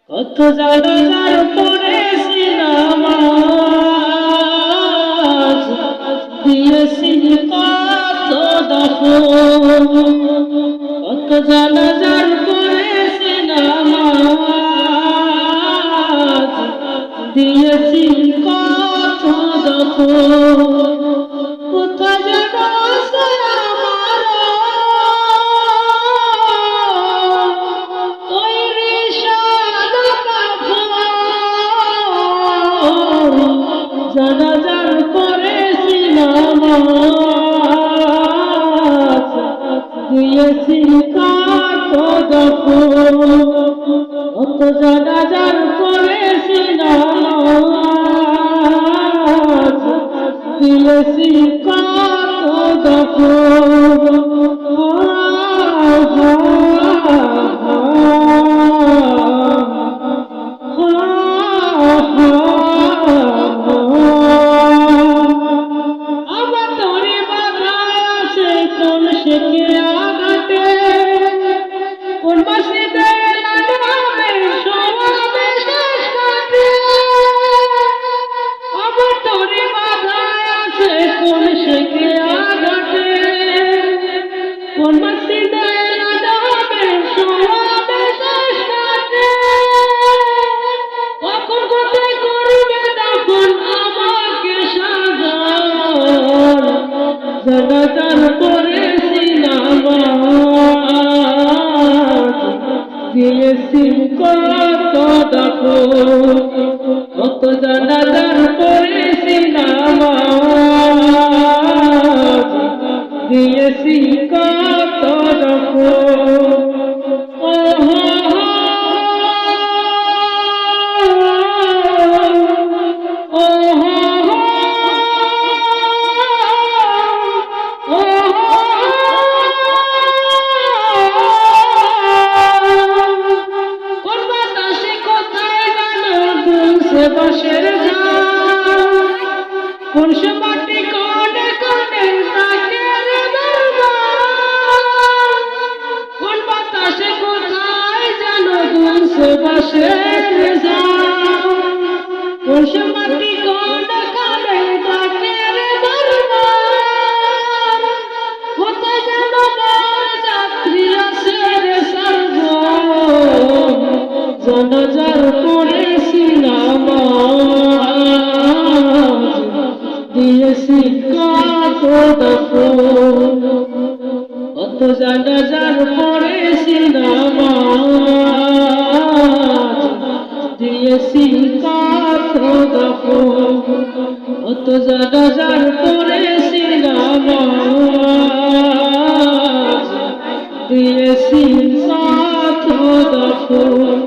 কত জানাজার পড়েছি নামাজ, দিয়েছি কত দাফন। কত জানাজার পড়েছি নামাজ, দিয়েছি কত দাফন। কোথায় যেন আছে আমার তৈরি সাদা কাফন। জানাজার পড়েছি নামাজ, দিয়েছি কত দাফন। কত জানাজার পড়েছি নামাজ, দিয়েছি কত দাফন। আমার তরি মাথায় আছে কোন শেখে আঘাটে, কোন মসজিদে লাগাবে সমাবে শেষ কাটে। আমার তরি মাথায় আছে কোন শেখে আঘাটে, কোন মসজিদে লাগাবে সমাবে শেষ কাটে। কখন কোথায় করবে দাফন আমাকে সাজান। জানাজার পড়েছি নামাজ, দিয়েছি কত দাফন। কত জানাজার পড়েছি নামাজ, দিয়েছি কত দাফন। বাঁশের ঝাউ কোন সে মাটি কোনে কোনে থাকে রে দরবার। কোন বাতাসে কোথায় জানো দুলছে বাঁশের ঝাউ, কোন সে মাটি কোনে কোনে থাকে রে দরবার। কোথায় জানো বর যাত্রী আছে রে সরগম। জানাজার পড়েছি নামাজ, দিয়েছি কত দাফন। কত জানাজার পড়েছি নামাজ, দিয়েছি কত দাফন। কত জানাজার পড়েছি নামাজ, দিয়েছি কত দাফন।